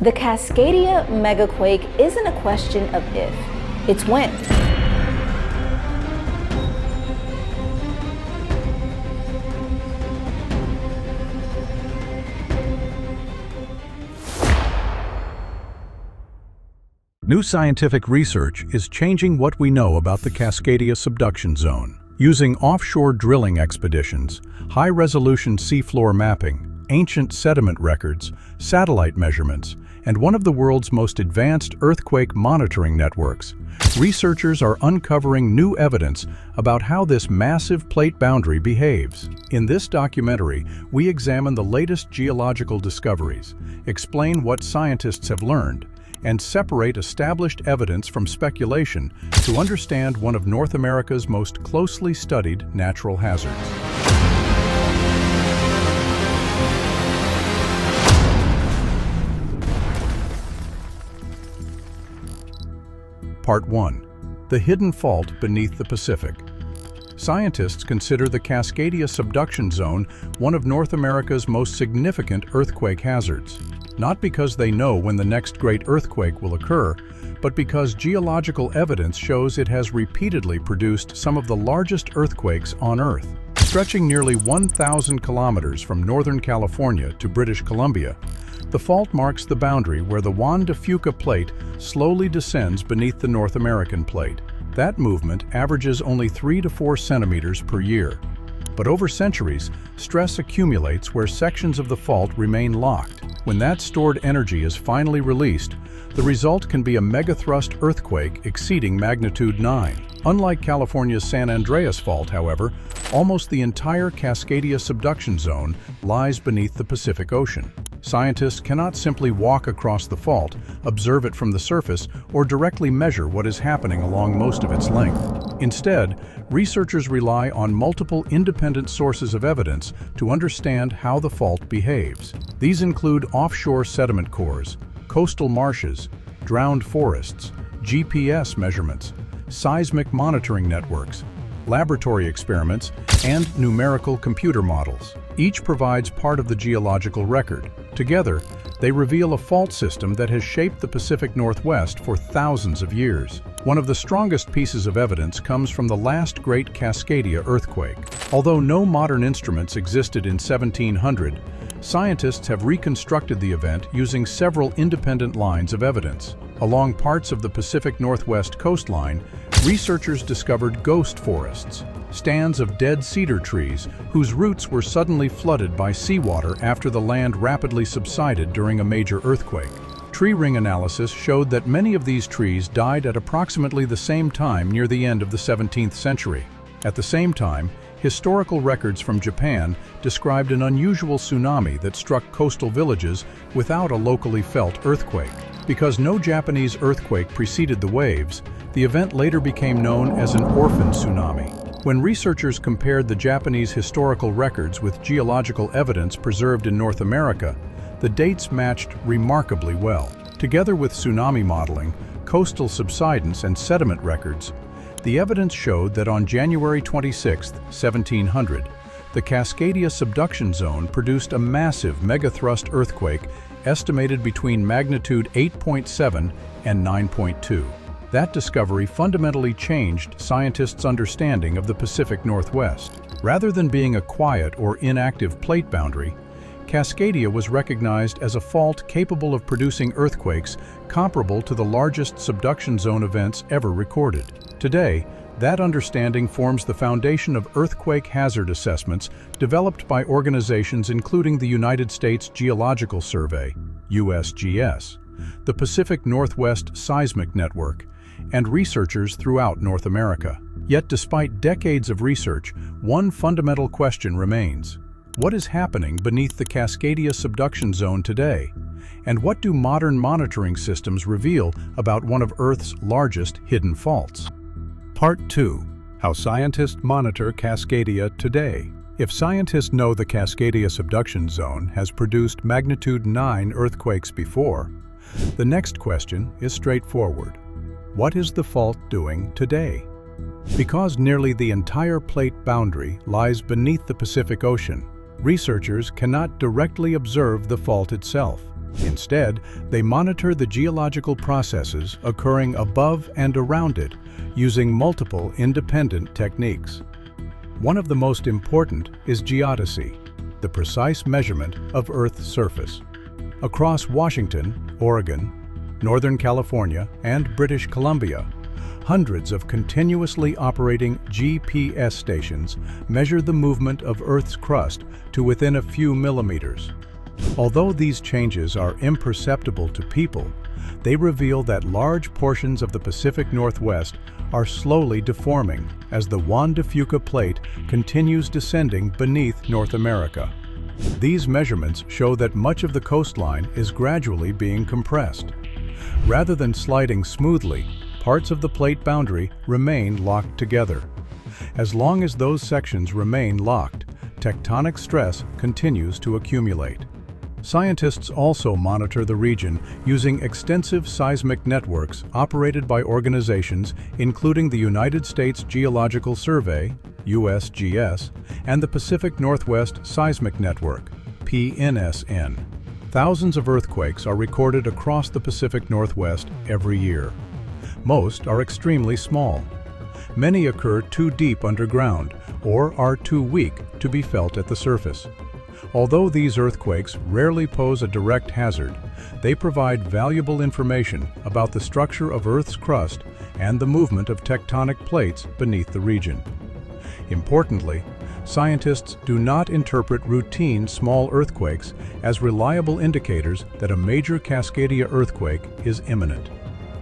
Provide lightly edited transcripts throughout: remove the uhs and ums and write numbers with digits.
The Cascadia megaquake isn't a question of if, it's when. New scientific research is changing what we know about the Cascadia Subduction Zone. Using offshore drilling expeditions, high-resolution seafloor mapping, ancient sediment records, satellite measurements, and one of the world's most advanced earthquake monitoring networks, researchers are uncovering new evidence about how this massive plate boundary behaves. In this documentary, we examine the latest geological discoveries, explain what scientists have learned, and separate established evidence from speculation to understand one of North America's most closely studied natural hazards. Part 1. The hidden fault beneath the Pacific. Scientists consider the Cascadia Subduction Zone one of North America's most significant earthquake hazards, not because they know when the next great earthquake will occur, but because geological evidence shows it has repeatedly produced some of the largest earthquakes on Earth. Stretching nearly 1,000 kilometers from Northern California to British Columbia, the fault marks the boundary where the Juan de Fuca plate slowly descends beneath the North American plate. That movement averages only 3 to 4 centimeters per year. But over centuries, stress accumulates where sections of the fault remain locked. When that stored energy is finally released, the result can be a megathrust earthquake exceeding magnitude 9. Unlike California's San Andreas Fault, however, almost the entire Cascadia Subduction Zone lies beneath the Pacific Ocean. Scientists cannot simply walk across the fault, observe it from the surface, or directly measure what is happening along most of its length. Instead, researchers rely on multiple independent sources of evidence to understand how the fault behaves. These include offshore sediment cores, coastal marshes, drowned forests, GPS measurements, seismic monitoring networks, laboratory experiments, and numerical computer models. Each provides part of the geological record. Together, they reveal a fault system that has shaped the Pacific Northwest for thousands of years. One of the strongest pieces of evidence comes from the last great Cascadia earthquake. Although no modern instruments existed in 1700, scientists have reconstructed the event using several independent lines of evidence. Along parts of the Pacific Northwest coastline, researchers discovered ghost forests, stands of dead cedar trees whose roots were suddenly flooded by seawater after the land rapidly subsided during a major earthquake. Tree ring analysis showed that many of these trees died at approximately the same time near the end of the 17th century. At the same time, historical records from Japan described an unusual tsunami that struck coastal villages without a locally felt earthquake. Because no Japanese earthquake preceded the waves, the event later became known as an orphan tsunami. When researchers compared the Japanese historical records with geological evidence preserved in North America, the dates matched remarkably well. Together with tsunami modeling, coastal subsidence, and sediment records, the evidence showed that on January 26, 1700, the Cascadia Subduction Zone produced a massive megathrust earthquake estimated between magnitude 8.7 and 9.2. That discovery fundamentally changed scientists' understanding of the Pacific Northwest. Rather than being a quiet or inactive plate boundary, Cascadia was recognized as a fault capable of producing earthquakes comparable to the largest subduction zone events ever recorded. Today, that understanding forms the foundation of earthquake hazard assessments developed by organizations including the United States Geological Survey, USGS, the Pacific Northwest Seismic Network, and researchers throughout North America. Yet despite decades of research, one fundamental question remains. What is happening beneath the Cascadia Subduction Zone today? And what do modern monitoring systems reveal about one of Earth's largest hidden faults? Part 2. How scientists monitor Cascadia today. If scientists know the Cascadia Subduction Zone has produced magnitude 9 earthquakes before, the next question is straightforward. What is the fault doing today? Because nearly the entire plate boundary lies beneath the Pacific Ocean, researchers cannot directly observe the fault itself. Instead, they monitor the geological processes occurring above and around it using multiple independent techniques. One of the most important is geodesy, the precise measurement of Earth's surface. Across Washington, Oregon, Northern California, and British Columbia, hundreds of continuously operating GPS stations measure the movement of Earth's crust to within a few millimeters. Although these changes are imperceptible to people, they reveal that large portions of the Pacific Northwest are slowly deforming as the Juan de Fuca plate continues descending beneath North America. These measurements show that much of the coastline is gradually being compressed. Rather than sliding smoothly, parts of the plate boundary remain locked together. As long as those sections remain locked, tectonic stress continues to accumulate. Scientists also monitor the region using extensive seismic networks operated by organizations including the United States Geological Survey, USGS, and the Pacific Northwest Seismic Network, PNSN. Thousands of earthquakes are recorded across the Pacific Northwest every year. Most are extremely small. Many occur too deep underground or are too weak to be felt at the surface. Although these earthquakes rarely pose a direct hazard, they provide valuable information about the structure of Earth's crust and the movement of tectonic plates beneath the region. Importantly, scientists do not interpret routine small earthquakes as reliable indicators that a major Cascadia earthquake is imminent.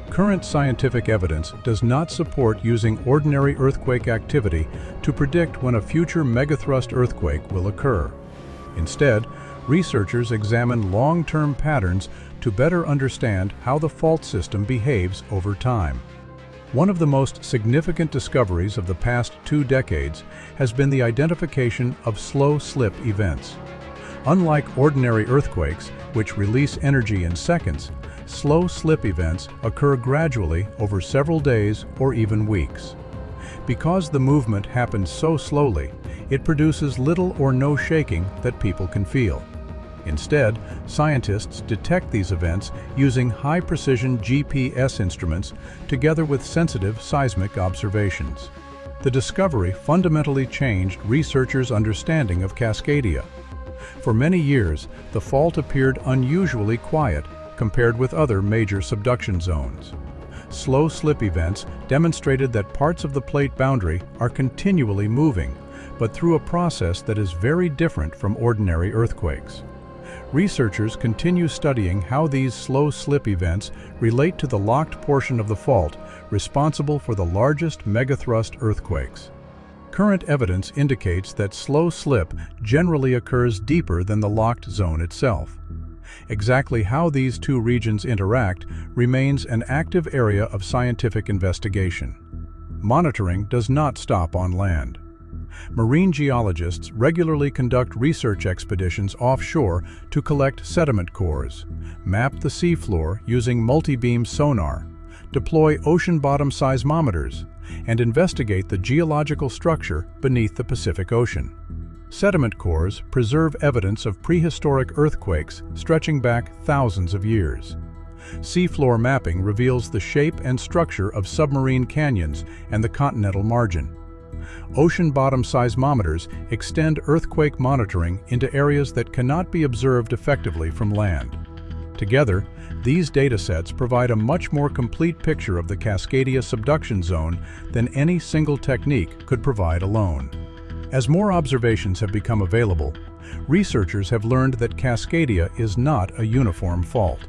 Current scientific evidence does not support using ordinary earthquake activity to predict when a future megathrust earthquake will occur. Instead, researchers examine long-term patterns to better understand how the fault system behaves over time. One of the most significant discoveries of the past 2 decades has been the identification of slow slip events. Unlike ordinary earthquakes, which release energy in seconds, slow slip events occur gradually over several days or even weeks. Because the movement happens so slowly, it produces little or no shaking that people can feel. Instead, scientists detect these events using high-precision GPS instruments together with sensitive seismic observations. The discovery fundamentally changed researchers' understanding of Cascadia. For many years, the fault appeared unusually quiet compared with other major subduction zones. Slow slip events demonstrated that parts of the plate boundary are continually moving, but through a process that is very different from ordinary earthquakes. Researchers continue studying how these slow slip events relate to the locked portion of the fault responsible for the largest megathrust earthquakes. Current evidence indicates that slow slip generally occurs deeper than the locked zone itself. Exactly how these two regions interact remains an active area of scientific investigation. Monitoring does not stop on land. Marine geologists regularly conduct research expeditions offshore to collect sediment cores, map the seafloor using multi-beam sonar, deploy ocean bottom seismometers, and investigate the geological structure beneath the Pacific Ocean. Sediment cores preserve evidence of prehistoric earthquakes stretching back thousands of years. Seafloor mapping reveals the shape and structure of submarine canyons and the continental margin. Ocean bottom seismometers extend earthquake monitoring into areas that cannot be observed effectively from land. Together, these datasets provide a much more complete picture of the Cascadia Subduction Zone than any single technique could provide alone. As more observations have become available, researchers have learned that Cascadia is not a uniform fault.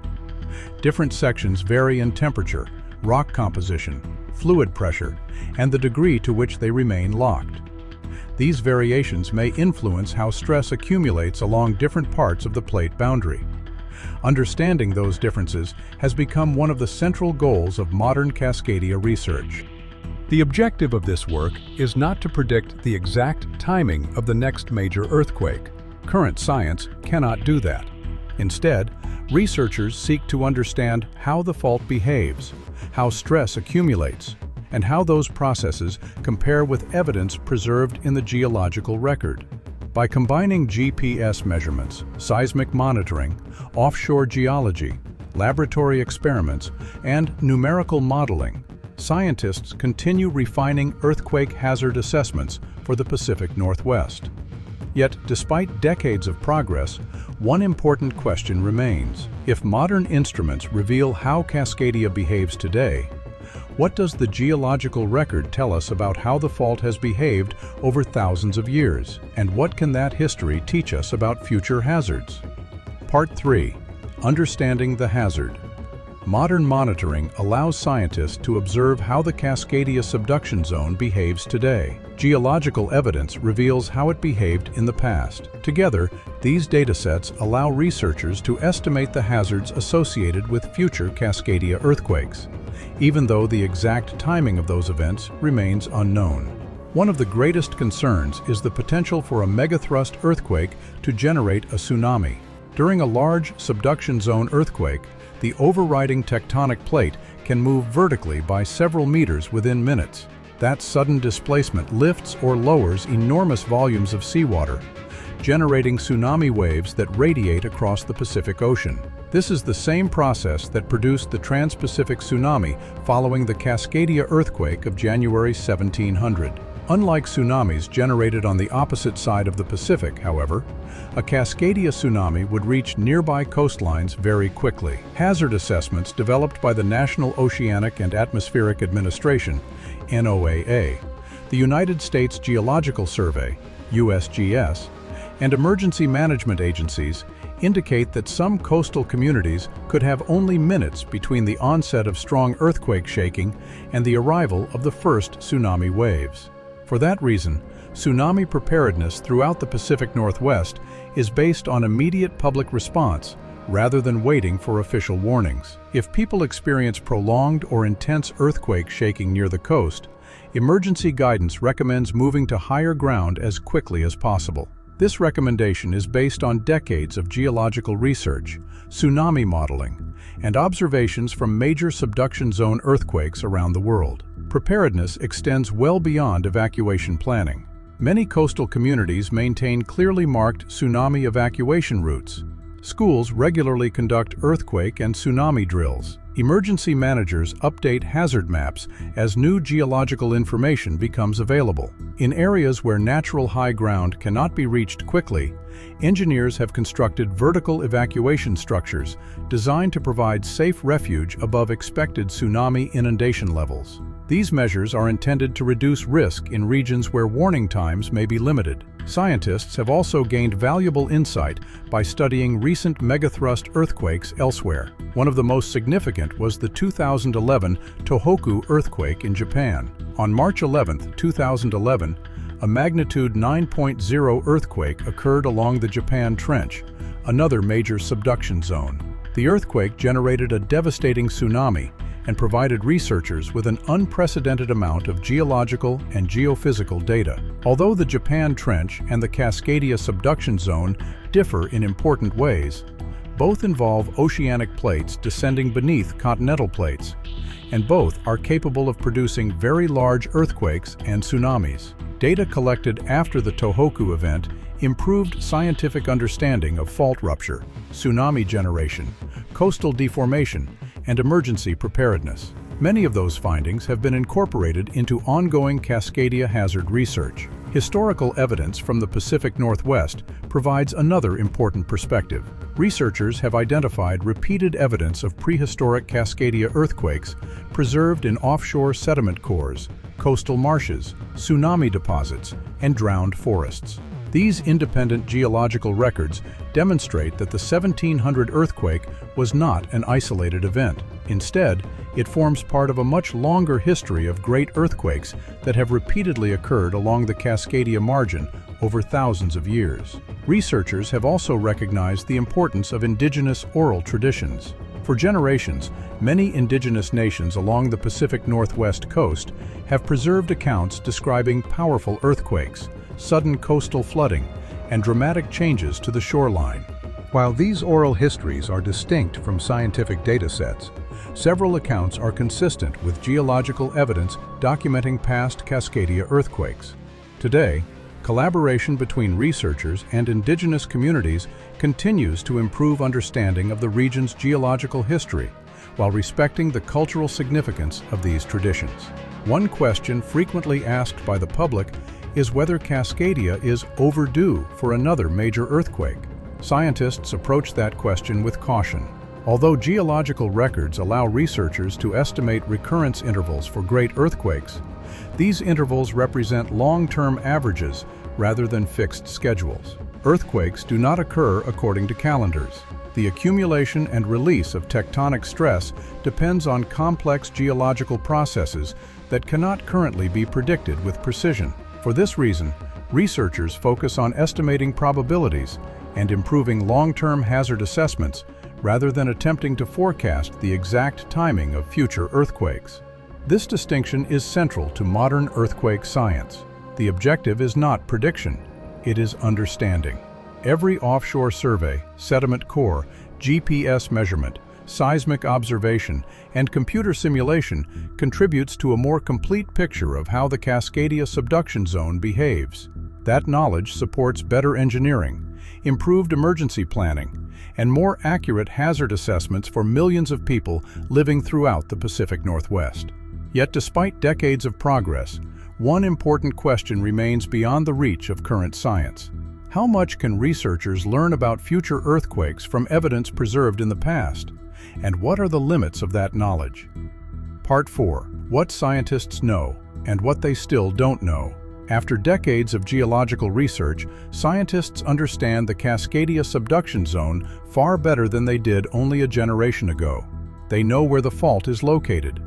Different sections vary in temperature, rock composition, fluid pressure, and the degree to which they remain locked. These variations may influence how stress accumulates along different parts of the plate boundary. Understanding those differences has become one of the central goals of modern Cascadia research. The objective of this work is not to predict the exact timing of the next major earthquake. Current science cannot do that. Instead, researchers seek to understand how the fault behaves, how stress accumulates, and how those processes compare with evidence preserved in the geological record. By combining GPS measurements, seismic monitoring, offshore geology, laboratory experiments, and numerical modeling, scientists continue refining earthquake hazard assessments for the Pacific Northwest. Yet, despite decades of progress, one important question remains. If modern instruments reveal how Cascadia behaves today, what does the geological record tell us about how the fault has behaved over thousands of years? And what can that history teach us about future hazards? Part 3. Understanding the hazard. Modern monitoring allows scientists to observe how the Cascadia Subduction Zone behaves today. Geological evidence reveals how it behaved in the past. Together, these datasets allow researchers to estimate the hazards associated with future Cascadia earthquakes, even though the exact timing of those events remains unknown. One of the greatest concerns is the potential for a megathrust earthquake to generate a tsunami. During a large subduction zone earthquake, the overriding tectonic plate can move vertically by several meters within minutes. That sudden displacement lifts or lowers enormous volumes of seawater, generating tsunami waves that radiate across the Pacific Ocean. This is the same process that produced the Trans-Pacific tsunami following the Cascadia earthquake of January 1700. Unlike tsunamis generated on the opposite side of the Pacific, however, a Cascadia tsunami would reach nearby coastlines very quickly. Hazard assessments developed by the National Oceanic and Atmospheric Administration, NOAA, the United States Geological Survey, USGS, and emergency management agencies indicate that some coastal communities could have only minutes between the onset of strong earthquake shaking and the arrival of the first tsunami waves. For that reason, tsunami preparedness throughout the Pacific Northwest is based on immediate public response rather than waiting for official warnings. If people experience prolonged or intense earthquake shaking near the coast, emergency guidance recommends moving to higher ground as quickly as possible. This recommendation is based on decades of geological research, tsunami modeling, and observations from major subduction zone earthquakes around the world. Preparedness extends well beyond evacuation planning. Many coastal communities maintain clearly marked tsunami evacuation routes. Schools regularly conduct earthquake and tsunami drills. Emergency managers update hazard maps as new geological information becomes available. In areas where natural high ground cannot be reached quickly, engineers have constructed vertical evacuation structures designed to provide safe refuge above expected tsunami inundation levels. These measures are intended to reduce risk in regions where warning times may be limited. Scientists have also gained valuable insight by studying recent megathrust earthquakes elsewhere. One of the most significant was the 2011 Tohoku earthquake in Japan. On March 11, 2011, a magnitude 9.0 earthquake occurred along the Japan Trench, another major subduction zone. The earthquake generated a devastating tsunami and provided researchers with an unprecedented amount of geological and geophysical data. Although the Japan Trench and the Cascadia Subduction Zone differ in important ways, both involve oceanic plates descending beneath continental plates, and both are capable of producing very large earthquakes and tsunamis. Data collected after the Tohoku event improved scientific understanding of fault rupture, tsunami generation, coastal deformation, and emergency preparedness. Many of those findings have been incorporated into ongoing Cascadia hazard research. Historical evidence from the Pacific Northwest provides another important perspective. Researchers have identified repeated evidence of prehistoric Cascadia earthquakes preserved in offshore sediment cores, coastal marshes, tsunami deposits, and drowned forests. These independent geological records demonstrate that the 1700 earthquake was not an isolated event. Instead, it forms part of a much longer history of great earthquakes that have repeatedly occurred along the Cascadia margin over thousands of years. Researchers have also recognized the importance of indigenous oral traditions. For generations, many indigenous nations along the Pacific Northwest coast have preserved accounts describing powerful earthquakes, sudden coastal flooding, and dramatic changes to the shoreline. While these oral histories are distinct from scientific data sets, several accounts are consistent with geological evidence documenting past Cascadia earthquakes. Today, Collaboration between researchers and indigenous communities continues to improve understanding of the region's geological history, while respecting the cultural significance of these traditions. One question frequently asked by the public is whether Cascadia is overdue for another major earthquake. Scientists approach that question with caution. Although geological records allow researchers to estimate recurrence intervals for great earthquakes, these intervals represent long-term averages rather than fixed schedules. Earthquakes do not occur according to calendars. The accumulation and release of tectonic stress depends on complex geological processes that cannot currently be predicted with precision. For this reason, researchers focus on estimating probabilities and improving long-term hazard assessments rather than attempting to forecast the exact timing of future earthquakes. This distinction is central to modern earthquake science. The objective is not prediction, it is understanding. Every offshore survey, sediment core, GPS measurement, seismic observation, and computer simulation contributes to a more complete picture of how the Cascadia Subduction Zone behaves. That knowledge supports better engineering, improved emergency planning, and more accurate hazard assessments for millions of people living throughout the Pacific Northwest. Yet despite decades of progress, one important question remains beyond the reach of current science. How much can researchers learn about future earthquakes from evidence preserved in the past? And what are the limits of that knowledge? Part 4. What scientists know and what they still don't know. After decades of geological research, scientists understand the Cascadia Subduction Zone far better than they did only a generation ago. They know where the fault is located.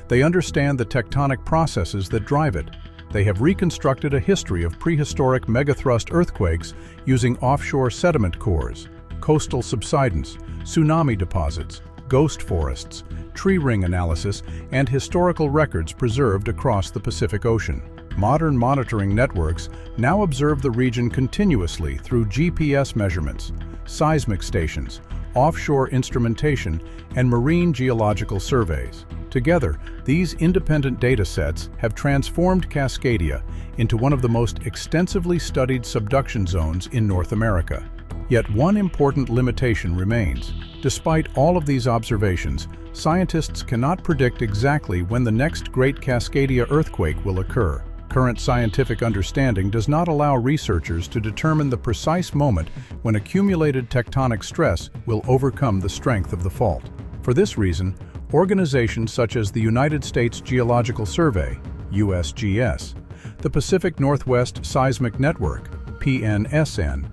They understand the tectonic processes that drive it. They have reconstructed a history of prehistoric megathrust earthquakes using offshore sediment cores, coastal subsidence, tsunami deposits, ghost forests, tree ring analysis, and historical records preserved across the Pacific Ocean. Modern monitoring networks now observe the region continuously through GPS measurements, seismic stations, offshore instrumentation, and marine geological surveys. Together, these independent data sets have transformed Cascadia into one of the most extensively studied subduction zones in North America. Yet one important limitation remains. Despite all of these observations, scientists cannot predict exactly when the next great Cascadia earthquake will occur. Current scientific understanding does not allow researchers to determine the precise moment when accumulated tectonic stress will overcome the strength of the fault. For this reason, organizations such as the United States Geological Survey, USGS, the Pacific Northwest Seismic Network, PNSN,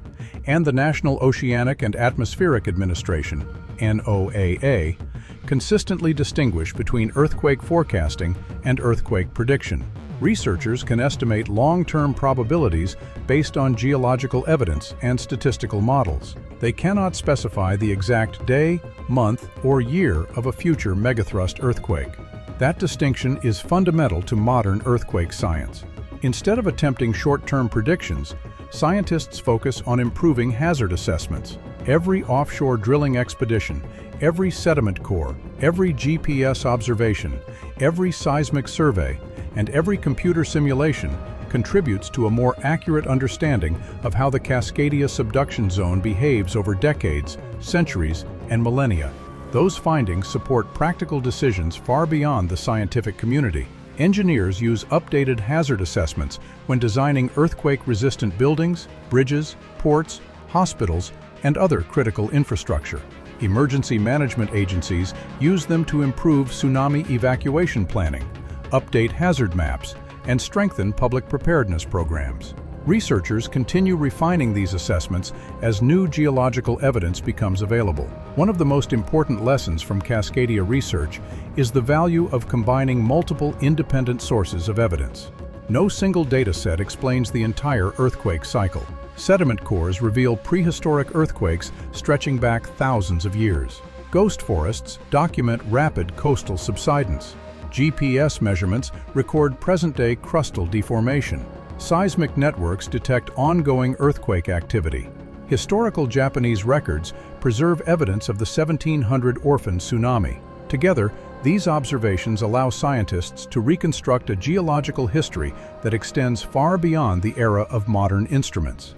and the National Oceanic and Atmospheric Administration, NOAA, consistently distinguish between earthquake forecasting and earthquake prediction. Researchers can estimate long-term probabilities based on geological evidence and statistical models. They cannot specify the exact day, month, or year of a future megathrust earthquake. That distinction is fundamental to modern earthquake science. Instead of attempting short-term predictions, scientists focus on improving hazard assessments. Every offshore drilling expedition, every sediment core, every GPS observation, every seismic survey, and every computer simulation contributes to a more accurate understanding of how the Cascadia Subduction Zone behaves over decades, centuries, and millennia. Those findings support practical decisions far beyond the scientific community. Engineers use updated hazard assessments when designing earthquake-resistant buildings, bridges, ports, hospitals, and other critical infrastructure. Emergency management agencies use them to improve tsunami evacuation planning, update hazard maps, and strengthen public preparedness programs. Researchers continue refining these assessments as new geological evidence becomes available. One of the most important lessons from Cascadia research is the value of combining multiple independent sources of evidence. No single data set explains the entire earthquake cycle. Sediment cores reveal prehistoric earthquakes stretching back thousands of years. Ghost forests document rapid coastal subsidence. GPS measurements record present-day crustal deformation. Seismic networks detect ongoing earthquake activity. Historical Japanese records preserve evidence of the 1700 orphan tsunami. Together, These observations allow scientists to reconstruct a geological history that extends far beyond the era of modern instruments.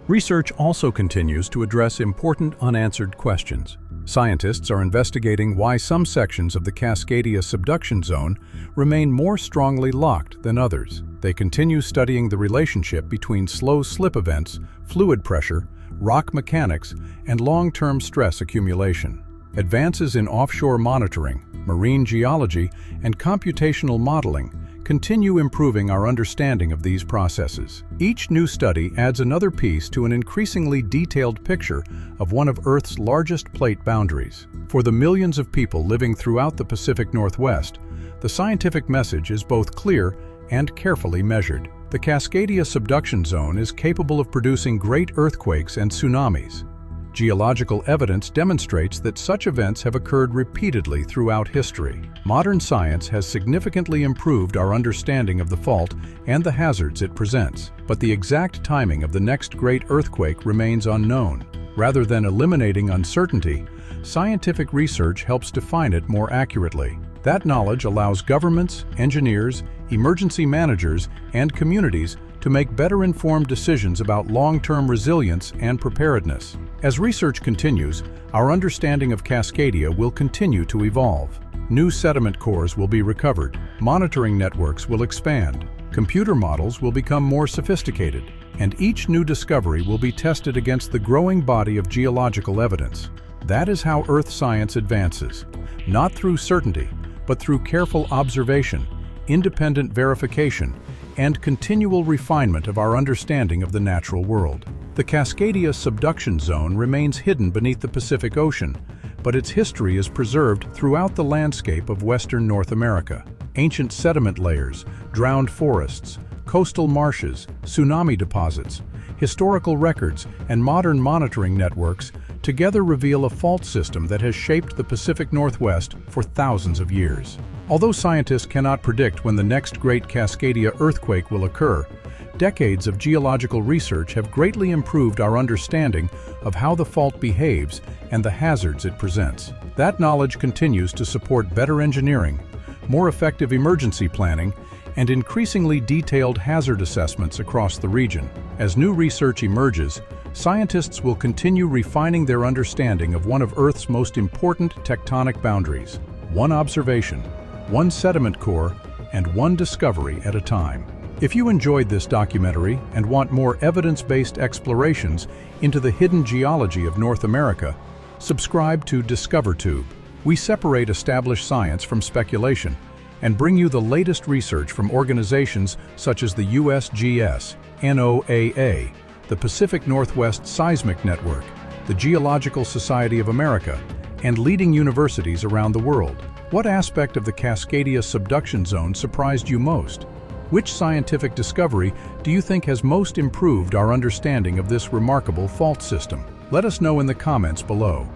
Research also continues to address important unanswered questions. Scientists are investigating why some sections of the Cascadia Subduction Zone remain more strongly locked than others. They continue studying the relationship between slow slip events, fluid pressure, rock mechanics, and long-term stress accumulation. Advances in offshore monitoring, marine geology, and computational modeling continue improving our understanding of these processes. Each new study adds another piece to an increasingly detailed picture of one of Earth's largest plate boundaries. For the millions of people living throughout the Pacific Northwest, the scientific message is both clear and carefully measured. The Cascadia Subduction Zone is capable of producing great earthquakes and tsunamis. Geological evidence demonstrates that such events have occurred repeatedly throughout history. Modern science has significantly improved our understanding of the fault and the hazards it presents, but the exact timing of the next great earthquake remains unknown. Rather than eliminating uncertainty, scientific research helps define it more accurately. That knowledge allows governments, engineers, emergency managers, and communities to make better-informed decisions about long-term resilience and preparedness. As research continues, our understanding of Cascadia will continue to evolve. New sediment cores will be recovered, monitoring networks will expand, computer models will become more sophisticated, and each new discovery will be tested against the growing body of geological evidence. That is how Earth science advances, not through certainty, but through careful observation, independent verification, and continual refinement of our understanding of the natural world. The Cascadia Subduction Zone remains hidden beneath the Pacific Ocean, but its history is preserved throughout the landscape of Western North America. Ancient sediment layers, drowned forests, coastal marshes, tsunami deposits, historical records, and modern monitoring networks together reveal a fault system that has shaped the Pacific Northwest for thousands of years. Although scientists cannot predict when the next great Cascadia earthquake will occur, decades of geological research have greatly improved our understanding of how the fault behaves and the hazards it presents. That knowledge continues to support better engineering, more effective emergency planning, and increasingly detailed hazard assessments across the region. As new research emerges, scientists will continue refining their understanding of one of Earth's most important tectonic boundaries, one observation, one sediment core, and one discovery at a time. If you enjoyed this documentary and want more evidence-based explorations into the hidden geology of North America, subscribe to DiscoverTube. We separate established science from speculation and bring you the latest research from organizations such as the USGS, NOAA, the Pacific Northwest Seismic Network, the Geological Society of America, and leading universities around the world. What aspect of the Cascadia Subduction Zone surprised you most? Which scientific discovery do you think has most improved our understanding of this remarkable fault system? Let us know in the comments below.